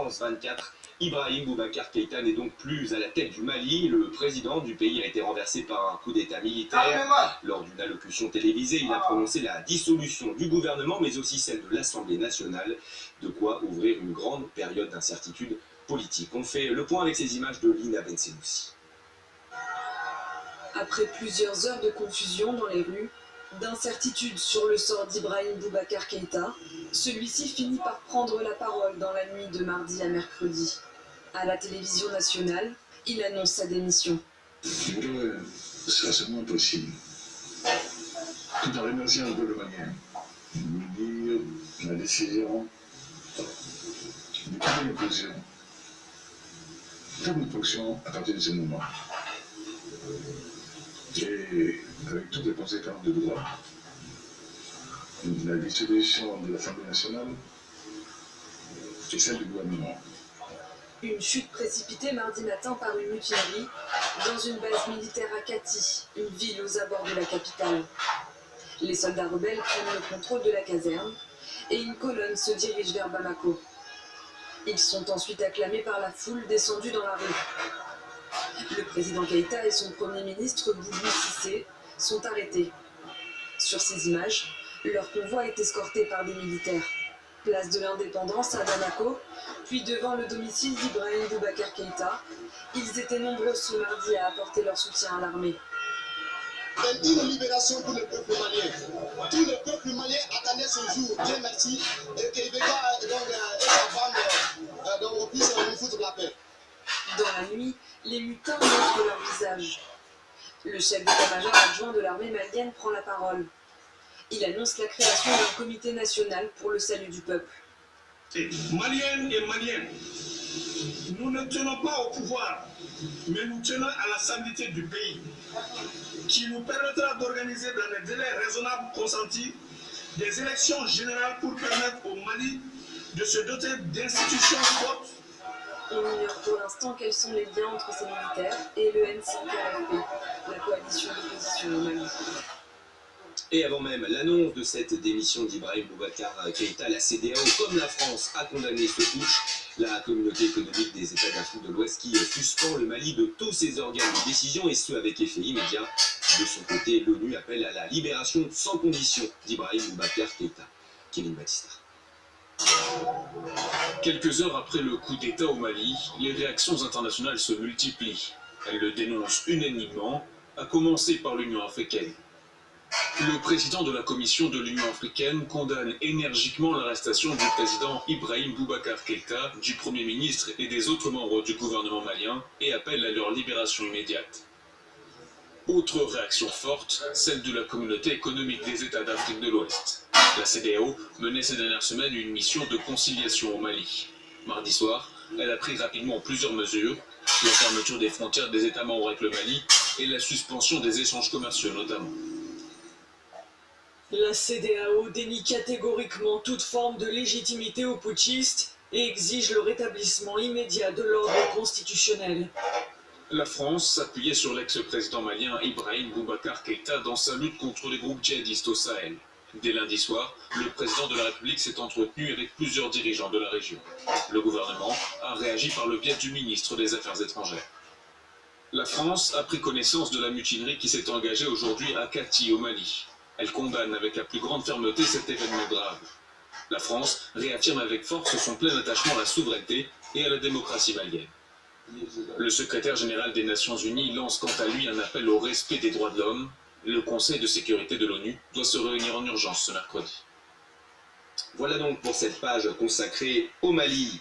France 24. Ibrahim Boubacar Keïta n'est donc plus à la tête du Mali. Le président du pays a été renversé par un coup d'état militaire. Lors d'une allocution télévisée, il a prononcé la dissolution du gouvernement, mais aussi celle de l'Assemblée nationale. De quoi ouvrir une grande période d'incertitude politique. On fait le point avec ces images de Lina Bensemoussi. Après plusieurs heures de confusion dans les rues, d'incertitude sur le sort d'Ibrahim Boubacar Keïta, celui-ci finit par prendre la parole dans la nuit de mardi à mercredi. À la télévision nationale, il annonce sa démission. C'est seulement possible. Tout en remerciant un peu le Malien. Lui dire la décision de quitter l'opposition. Faire une fonction à partir de ce moment. Et avec toutes les conséquences de droit, la dissolution de l'Assemblée nationale et celle du gouvernement. Une chute précipitée mardi matin par une mutinerie dans une base militaire à Kati, une ville aux abords de la capitale. Les soldats rebelles prennent le contrôle de la caserne et une colonne se dirige vers Bamako. Ils sont ensuite acclamés par la foule descendue dans la rue. Le président Keïta et son premier ministre Boubou Cissé sont arrêtés. Sur ces images, leur convoi est escorté par des militaires. Place de l'Indépendance à Bamako, puis devant le domicile d'Ibrahim Boubacar Keïta. Ils étaient nombreux ce mardi à apporter leur soutien à l'armée. Une libération pour le peuple malien. Tout le peuple malien attendait ce jour, Dieu merci, et qu'Ibeka et sa bande puissent nous foutre la paix. Dans la nuit, les mutins montrent leur visage. Le chef d'état-major adjoint de l'armée malienne prend la parole. Il annonce la création d'un comité national pour le salut du peuple. Maliennes et Maliens, nous ne tenons pas au pouvoir, mais nous tenons à la stabilité du pays, qui nous permettra d'organiser dans des délais raisonnables consentis des élections générales pour permettre au Mali de se doter d'institutions fortes. On ignore pour l'instant quels sont les liens entre ces militaires et le N5RFP, la coalition d'opposition au Mali. Et avant même l'annonce de cette démission d'Ibrahim Boubacar Keïta, la CEDEAO, comme la France, a condamné ce putsch. La communauté économique des États d'Afrique de l'Ouest qui suspend le Mali de tous ses organes de décision, et ce avec effet immédiat. De son côté, l'ONU appelle à la libération sans condition d'Ibrahim Boubacar Keïta. Kevin Batista. Quelques heures après le coup d'État au Mali, les réactions internationales se multiplient. Elles le dénoncent unanimement, à commencer par l'Union africaine. Le président de la Commission de l'Union africaine condamne énergiquement l'arrestation du président Ibrahim Boubacar Keïta, du Premier ministre et des autres membres du gouvernement malien et appelle à leur libération immédiate. Autre réaction forte, celle de la communauté économique des États d'Afrique de l'Ouest. La CEDEAO menait ces dernières semaines une mission de conciliation au Mali. Mardi soir, elle a pris rapidement plusieurs mesures, la fermeture des frontières des États membres avec le Mali et la suspension des échanges commerciaux notamment. La CEDEAO dénie catégoriquement toute forme de légitimité aux putschistes et exige le rétablissement immédiat de l'ordre constitutionnel. La France s'appuyait sur l'ex-président malien Ibrahim Boubacar Keïta dans sa lutte contre les groupes djihadistes au Sahel. Dès lundi soir, le président de la République s'est entretenu avec plusieurs dirigeants de la région. Le gouvernement a réagi par le biais du ministre des Affaires étrangères. La France a pris connaissance de la mutinerie qui s'est engagée aujourd'hui à Kati, au Mali. Elle condamne avec la plus grande fermeté cet événement grave. La France réaffirme avec force son plein attachement à la souveraineté et à la démocratie malienne. Le secrétaire général des Nations Unies lance quant à lui un appel au respect des droits de l'homme. Le Conseil de sécurité de l'ONU doit se réunir en urgence ce mercredi. Voilà donc pour cette page consacrée au Mali.